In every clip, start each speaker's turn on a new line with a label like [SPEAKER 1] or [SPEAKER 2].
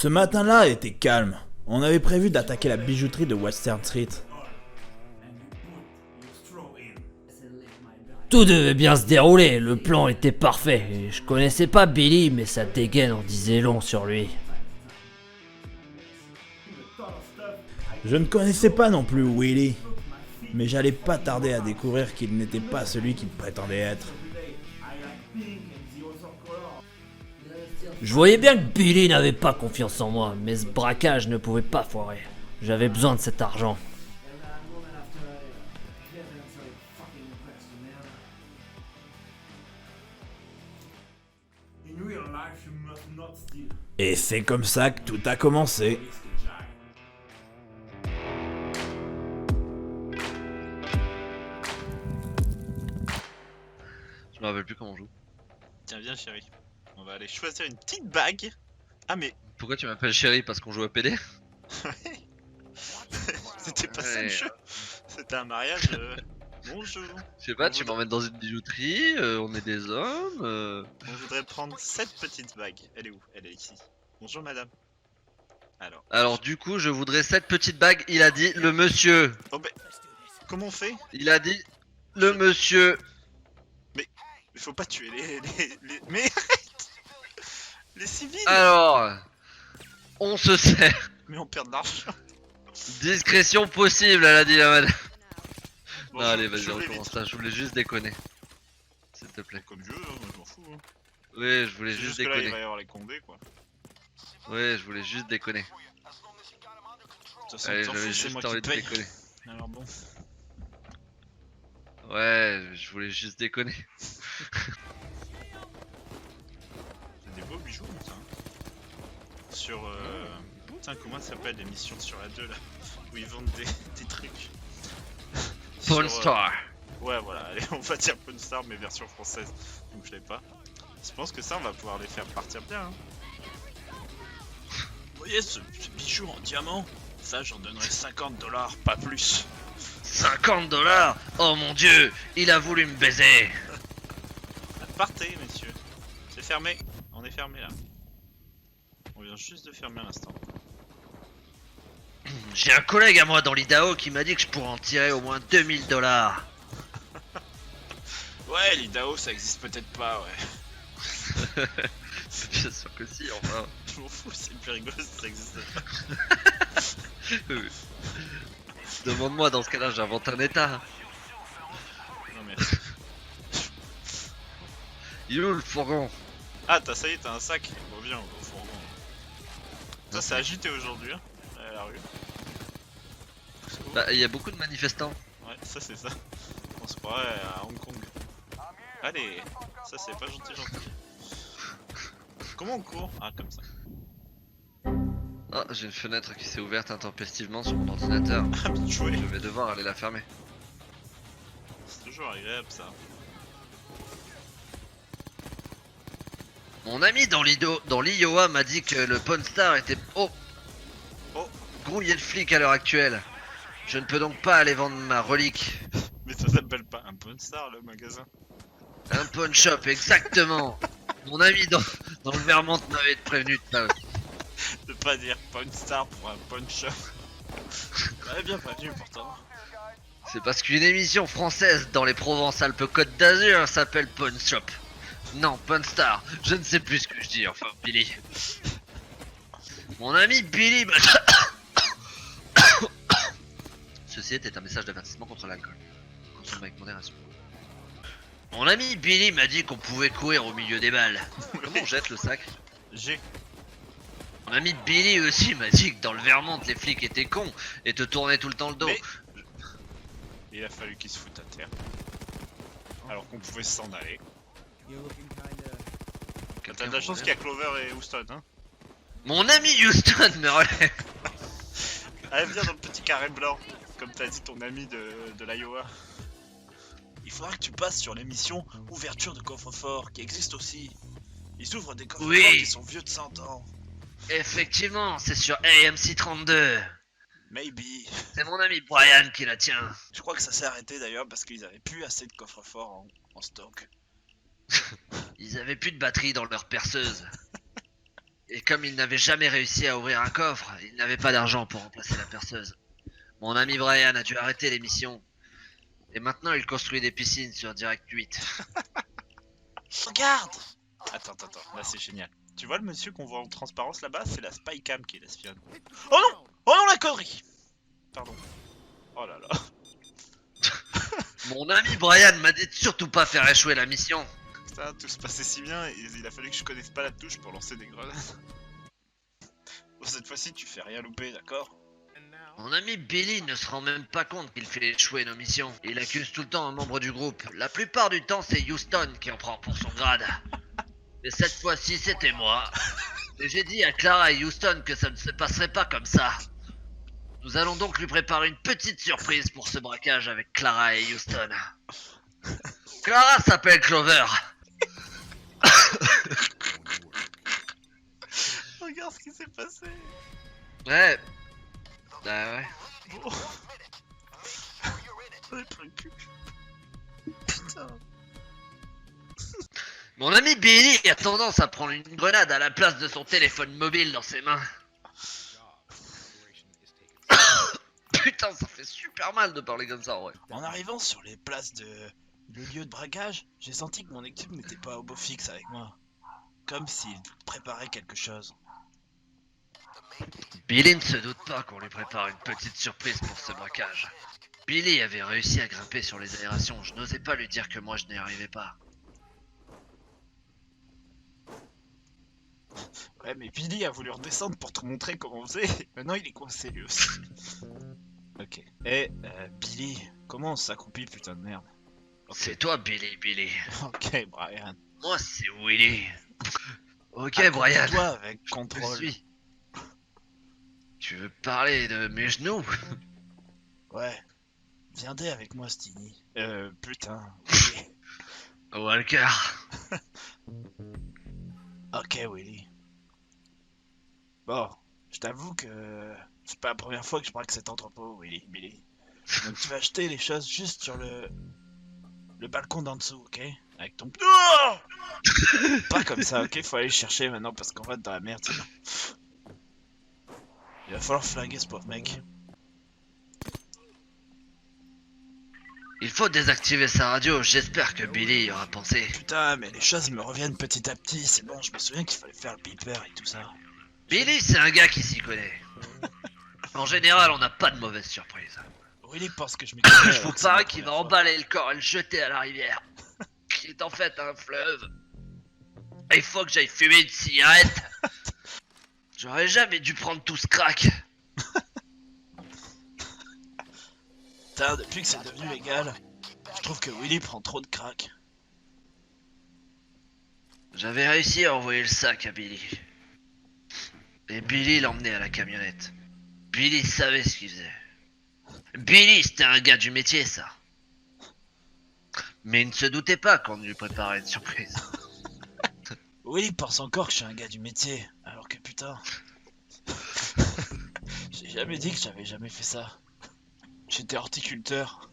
[SPEAKER 1] Ce matin-là était calme. On avait prévu d'attaquer la bijouterie de Western Street.
[SPEAKER 2] Tout devait bien se dérouler, le plan était parfait. Et je connaissais pas Billy, mais sa dégaine en disait long sur lui.
[SPEAKER 1] Je ne connaissais pas non plus Willy, mais j'allais pas tarder à découvrir qu'il n'était pas celui qu'il prétendait être.
[SPEAKER 2] Je voyais bien que Billy n'avait pas confiance en moi, mais ce braquage ne pouvait pas foirer. J'avais besoin de cet argent.
[SPEAKER 1] Et c'est comme ça que tout a commencé.
[SPEAKER 3] Je me rappelle plus comment on joue.
[SPEAKER 4] Tiens, viens chérie. On va aller choisir une petite bague. Ah mais...
[SPEAKER 3] Pourquoi tu m'appelles chérie? Parce qu'on joue à PD?
[SPEAKER 4] C'était pas ça le
[SPEAKER 3] Ouais.
[SPEAKER 4] jeu. C'était un mariage. Bonjour.
[SPEAKER 3] Je sais pas, tu m'emmènes dans une bijouterie, on est des hommes.
[SPEAKER 4] On voudrait prendre cette petite bague. Elle est où? Elle est ici. Bonjour madame.
[SPEAKER 3] Alors du coup, je voudrais cette petite bague. Il a dit le monsieur.
[SPEAKER 4] Oh ben... Comment on fait?
[SPEAKER 3] Il a dit le monsieur.
[SPEAKER 4] Il faut pas tuer les... Mais arrête. Les civils.
[SPEAKER 3] Alors, on se sert.
[SPEAKER 4] Mais on perd de l'argent.
[SPEAKER 3] Discrétion possible, elle a dit la madame.
[SPEAKER 4] Bon,
[SPEAKER 3] Non, allez,
[SPEAKER 4] je
[SPEAKER 3] vas-y,
[SPEAKER 4] vais
[SPEAKER 3] recommence
[SPEAKER 4] vite.
[SPEAKER 3] ça. Je voulais juste déconner. S'il te plaît.
[SPEAKER 4] Comme je veux, hein, moi je m'en fous. Hein.
[SPEAKER 3] Oui, je voulais
[SPEAKER 4] C'est
[SPEAKER 3] juste
[SPEAKER 4] juste que là il
[SPEAKER 3] déconner.
[SPEAKER 4] va y avoir les condés quoi.
[SPEAKER 3] Oui, je voulais juste déconner.
[SPEAKER 4] De toute façon,
[SPEAKER 3] Allez,
[SPEAKER 4] t'en
[SPEAKER 3] j'avais
[SPEAKER 4] fous, c'est
[SPEAKER 3] juste
[SPEAKER 4] moi qui
[SPEAKER 3] envie de
[SPEAKER 4] paye.
[SPEAKER 3] déconner.
[SPEAKER 4] Alors bon.
[SPEAKER 3] Ouais, je voulais juste déconner.
[SPEAKER 4] C'est des beaux bijoux ça. Sur putain comment ça s'appelle l'émission sur la 2 là où ils vendent des trucs.
[SPEAKER 3] Pawn
[SPEAKER 4] Sur,
[SPEAKER 3] Star.
[SPEAKER 4] Ouais voilà, allez on va dire Pawn Star mais version française. Donc je l'ai pas. Je pense que ça on va pouvoir les faire partir bien hein. Vous voyez ce bijou en diamant? Ça j'en donnerais 50 $, pas plus.
[SPEAKER 3] 50 $. Oh mon dieu, il a voulu me baiser.
[SPEAKER 4] Partez messieurs. C'est fermé. On est fermé là. On vient juste de fermer à l'instant.
[SPEAKER 3] J'ai un collègue à moi dans l'Idaho qui m'a dit que je pourrais en tirer au moins 2000 $.
[SPEAKER 4] Ouais l'Idaho ça existe peut-être pas ouais.
[SPEAKER 3] Bien sûr que si, enfin.
[SPEAKER 4] Je m'en fous, c'est plus rigolo si ça existe pas.
[SPEAKER 3] Demande-moi, dans ce cas-là, j'invente un état.
[SPEAKER 4] Non mais...
[SPEAKER 3] Il est où le fourgon?
[SPEAKER 4] Ah ça y est, t'as un sac. Bon viens, on va au fourgon. Ça c'est agité aujourd'hui hein, à la rue.
[SPEAKER 3] Bah, il y a beaucoup de manifestants.
[SPEAKER 4] Ouais, ça c'est ça. On se croirait à Hong Kong. Allez, ça c'est pas gentil. Comment on court? Ah comme ça.
[SPEAKER 3] Ah, j'ai une fenêtre qui s'est ouverte intempestivement sur mon ordinateur.
[SPEAKER 4] Ah bien joué.
[SPEAKER 3] Je vais devoir aller la fermer.
[SPEAKER 4] C'est toujours agréable ça.
[SPEAKER 3] Mon ami dans l'Iowa m'a dit que le Pawn Star était... Oh grouillé de flics à l'heure actuelle. Je ne peux donc pas aller vendre ma relique.
[SPEAKER 4] Mais ça s'appelle pas un Pawn Star le magasin.
[SPEAKER 3] Un pawn shop, exactement. Mon ami dans le Vermont m'avait prévenu de ça aussi.
[SPEAKER 4] De pas dire Pawn Star pour un pawn shop. Ouais bien prévenu pourtant.
[SPEAKER 3] C'est parce qu'une émission française dans les Provence-Alpes-Côte d'Azur s'appelle Pawn Shop. Non, Pawn Star, je ne sais plus ce que je dis, enfin Billy. Mon ami Billy m'a... Ceci était un message d'avertissement contre l'alcool. Consomme avec modération. Mon ami Billy m'a dit qu'on pouvait courir au milieu des balles. Comment on jette le sac?
[SPEAKER 4] J'ai.
[SPEAKER 3] Mon ami Billy aussi m'a dit que dans le Vermont les flics étaient cons et te tournaient tout le temps le dos.
[SPEAKER 4] Mais- Il a fallu qu'il se foute à terre. Alors qu'on pouvait s'en aller. T'as de la chance qu'il y a Clover et Houston hein.
[SPEAKER 3] Mon ami Houston me relève.
[SPEAKER 4] Allez viens dans le petit carré blanc. Comme t'as dit ton ami de l'Iowa. Il faudra que tu passes sur l'émission Ouverture de coffre-fort qui existe aussi. Ils ouvrent des coffres-forts
[SPEAKER 3] Oui.
[SPEAKER 4] qui sont vieux de 100 ans.
[SPEAKER 3] Effectivement, c'est sur AMC 32.
[SPEAKER 4] Maybe.
[SPEAKER 3] C'est mon ami Brian qui la tient.
[SPEAKER 4] Je crois que ça s'est arrêté d'ailleurs parce qu'ils avaient plus assez de coffres-forts en stock.
[SPEAKER 3] Ils avaient plus de batterie dans leur perceuse. Et comme il n'avait jamais réussi à ouvrir un coffre, il n'avait pas d'argent pour remplacer la perceuse. Mon ami Brian a dû arrêter l'émission. Et maintenant il construit des piscines sur Direct 8.
[SPEAKER 4] Regarde! Attends, là c'est génial. Tu vois le monsieur qu'on voit en transparence là-bas? C'est la Spycam qui l'espionne. Oh non! Oh non, la connerie! Pardon. Oh là là.
[SPEAKER 3] Mon ami Brian m'a dit de surtout pas faire échouer la mission.
[SPEAKER 4] Putain, tout se passait si bien, et il a fallu que je connaisse pas la touche pour lancer des grenades. Bon, cette fois-ci, tu fais rien louper, d'accord?
[SPEAKER 3] Mon ami Billy ne se rend même pas compte qu'il fait échouer nos missions. Il accuse tout le temps un membre du groupe. La plupart du temps, c'est Houston qui en prend pour son grade. Mais cette fois-ci, c'était moi. Et j'ai dit à Clara et Houston que ça ne se passerait pas comme ça. Nous allons donc lui préparer une petite surprise pour ce braquage avec Clara et Houston. Clara s'appelle Clover.
[SPEAKER 4] Regarde ce qui s'est passé.
[SPEAKER 3] Ouais. Bah ouais.
[SPEAKER 4] Bon. On est pris le cul. Putain.
[SPEAKER 3] Mon ami Billy a tendance à prendre une grenade à la place de son téléphone mobile dans ses mains. Putain, ça fait super mal de parler comme ça, ouais.
[SPEAKER 4] En arrivant sur les places le lieu de braquage, j'ai senti que mon équipe n'était pas au beau fixe avec moi. Comme s'il préparait quelque chose.
[SPEAKER 3] Billy ne se doute pas qu'on lui prépare une petite surprise pour ce braquage. Billy avait réussi à grimper sur les aérations, je n'osais pas lui dire que moi je n'y arrivais pas.
[SPEAKER 4] Ouais, mais Billy a voulu redescendre pour te montrer comment on faisait. Maintenant, il est coincé lui aussi. Ok. Billy, comment on s'accroupit, putain de merde? Okay.
[SPEAKER 3] C'est toi, Billy.
[SPEAKER 4] Ok, Brian.
[SPEAKER 3] Moi, c'est Willy. Ok, Brian.
[SPEAKER 4] Toi avec contrôle.
[SPEAKER 3] Tu veux parler de mes genoux?
[SPEAKER 4] Ouais. Viendez avec moi, Steenie. Putain.
[SPEAKER 3] Walker.
[SPEAKER 4] Ok, Willy. Bon, je t'avoue que c'est pas la première fois que je braque cet entrepôt, Billy. Donc tu vas acheter les choses juste sur le balcon d'en dessous, ok? Avec ton... Oh pas comme ça, ok? Faut aller le chercher maintenant parce qu'on va être dans la merde sinon. Il va falloir flinguer ce pauvre mec.
[SPEAKER 3] Il faut désactiver sa radio, j'espère que Billy y aura pensé.
[SPEAKER 4] Putain, mais les choses me reviennent petit à petit, c'est bon, je me souviens qu'il fallait faire le beeper et tout ça.
[SPEAKER 3] Billy, c'est un gars qui s'y connaît. En général, on n'a pas de mauvaises surprises.
[SPEAKER 4] Willy pense que je m'y
[SPEAKER 3] Je vous parie qu'il va emballer le corps et le jeter à la rivière, qui est en fait un fleuve. Et il faut que j'aille fumer une cigarette. J'aurais jamais dû prendre tout ce crack.
[SPEAKER 4] Putain, depuis que c'est devenu légal, je trouve que Willy prend trop de crack.
[SPEAKER 3] J'avais réussi à envoyer le sac à Billy. Et Billy l'emmenait à la camionnette. Billy savait ce qu'il faisait. Billy, c'était un gars du métier, ça. Mais il ne se doutait pas qu'on lui préparait une surprise.
[SPEAKER 4] Willy pense encore que je suis un gars du métier, alors que putain... J'ai jamais dit que j'avais jamais fait ça. J'étais horticulteur.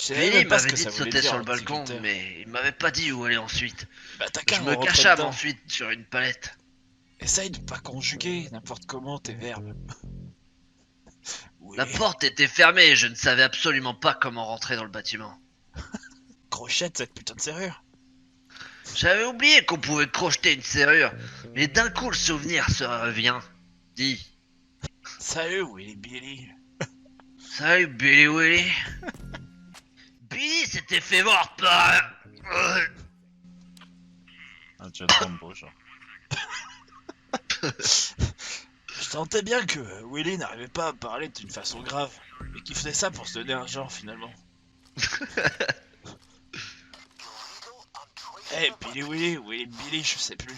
[SPEAKER 3] Billy m'avait dit de sauter sur le balcon, mais il m'avait pas dit où aller ensuite.
[SPEAKER 4] Bah,
[SPEAKER 3] je me cachais ensuite sur une palette.
[SPEAKER 4] Essaye de pas conjuguer n'importe comment tes verbes. Oui.
[SPEAKER 3] La porte était fermée et je ne savais absolument pas comment rentrer dans le bâtiment.
[SPEAKER 4] Crochette cette putain de serrure.
[SPEAKER 3] J'avais oublié qu'on pouvait crocheter une serrure, mais d'un coup le souvenir se revient. Dis.
[SPEAKER 4] Salut Billy.
[SPEAKER 3] Salut Willy. Billy s'était fait voir par...
[SPEAKER 4] Ah, tu as trop beau genre. Je sentais bien que Willy n'arrivait pas à parler d'une façon grave, et qu'il faisait ça pour se donner un genre finalement. Billy, je sais plus.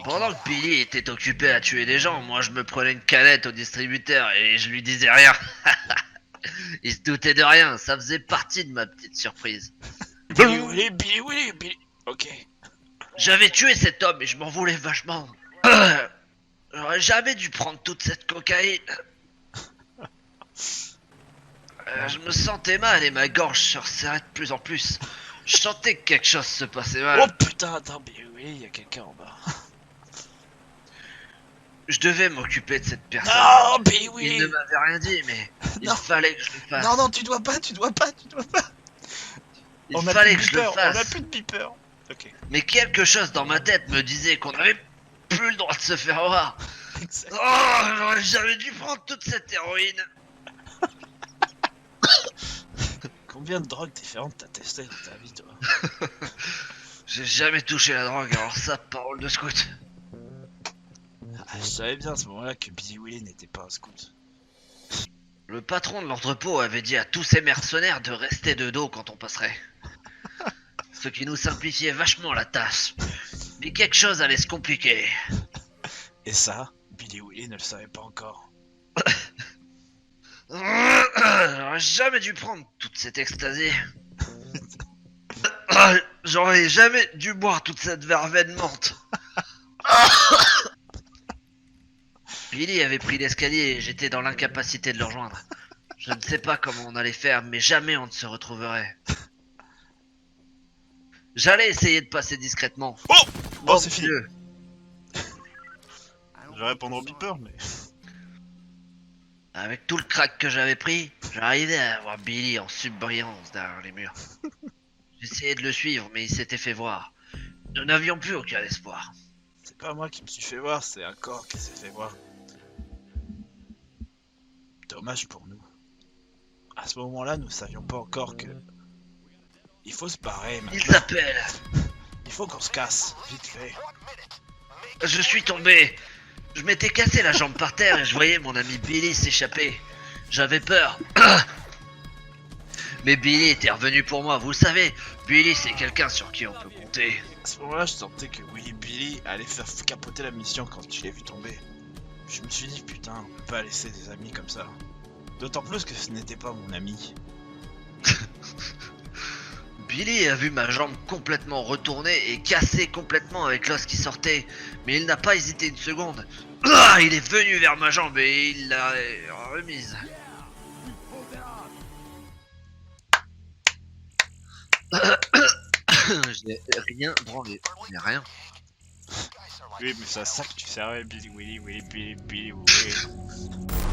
[SPEAKER 3] Pendant que Billy était occupé à tuer des gens, moi je me prenais une canette au distributeur et je lui disais rien. Il se doutait de rien, ça faisait partie de ma petite surprise.
[SPEAKER 4] Billy. Ok.
[SPEAKER 3] J'avais tué cet homme et je m'en voulais vachement. J'aurais jamais dû prendre toute cette cocaïne. Je me sentais mal et ma gorge se resserrait de plus en plus. Je sentais que quelque chose se passait mal.
[SPEAKER 4] Oh putain, attends, mais oui, il y a quelqu'un en bas.
[SPEAKER 3] Je devais m'occuper de cette personne.
[SPEAKER 4] Non, mais
[SPEAKER 3] Il
[SPEAKER 4] oui.
[SPEAKER 3] ne m'avait rien dit, mais il
[SPEAKER 4] Non.
[SPEAKER 3] fallait que je le fasse.
[SPEAKER 4] Non, tu dois pas.
[SPEAKER 3] Il
[SPEAKER 4] On a
[SPEAKER 3] fallait
[SPEAKER 4] plus
[SPEAKER 3] que
[SPEAKER 4] de
[SPEAKER 3] je le
[SPEAKER 4] beeper, on a
[SPEAKER 3] fasse.
[SPEAKER 4] plus de beeper. Ok.
[SPEAKER 3] Mais quelque chose dans ma tête me disait qu'on avait plus le droit de se faire voir.
[SPEAKER 4] Exact.
[SPEAKER 3] Oh, j'aurais jamais dû prendre toute cette héroïne.
[SPEAKER 4] Combien de drogues différentes t'as testé dans ta vie, toi?
[SPEAKER 3] J'ai jamais touché la drogue, alors ça, parole de scout.
[SPEAKER 4] Je savais bien à ce moment-là que Billy Willy n'était pas un scout.
[SPEAKER 3] Le patron de l'entrepôt avait dit à tous ses mercenaires de rester de dos quand on passerait. Ce qui nous simplifiait vachement la tâche. Mais quelque chose allait se compliquer.
[SPEAKER 4] Et ça, Billy Willy ne le savait pas encore.
[SPEAKER 3] J'aurais jamais dû prendre toute cette extasie. J'aurais jamais dû boire toute cette verveine morte. Billy avait pris l'escalier et j'étais dans l'incapacité de le rejoindre. Je ne sais pas comment on allait faire, mais jamais on ne se retrouverait. J'allais essayer de passer discrètement.
[SPEAKER 4] Oh Bon,
[SPEAKER 3] Mon
[SPEAKER 4] c'est fini.
[SPEAKER 3] Dieu.
[SPEAKER 4] Je vais répondre au beeper, mais...
[SPEAKER 3] Avec tout le crack que j'avais pris, j'arrivais à voir Billy en subbrillance derrière les murs. J'essayais de le suivre, mais il s'était fait voir. Nous n'avions plus aucun espoir.
[SPEAKER 4] C'est pas moi qui me suis fait voir, c'est un corps qui s'est fait voir. Dommage pour nous. À ce moment-là, nous savions pas encore que... Il faut se barrer
[SPEAKER 3] Il
[SPEAKER 4] maintenant.
[SPEAKER 3] s'appelle.
[SPEAKER 4] Il faut qu'on se casse, vite fait.
[SPEAKER 3] Je suis tombé. Je m'étais cassé la jambe par terre et je voyais mon ami Billy s'échapper. J'avais peur. Mais Billy était revenu pour moi, vous le savez. Billy, c'est quelqu'un sur qui on peut compter.
[SPEAKER 4] À ce moment-là, je sentais que Willy Billy allait faire capoter la mission quand je l'ai vu tomber. Je me suis dit, putain, on peut pas laisser des amis comme ça. D'autant plus que ce n'était pas mon ami.
[SPEAKER 3] Billy a vu ma jambe complètement retournée et cassée complètement avec l'os qui sortait. Mais il n'a pas hésité une seconde. Il est venu vers ma jambe et il l'a remise. J'ai rien branlé. Mais rien.
[SPEAKER 4] Oui, mais c'est à ça que tu servais, Billy Willy, Willy Billy, Billy Willy.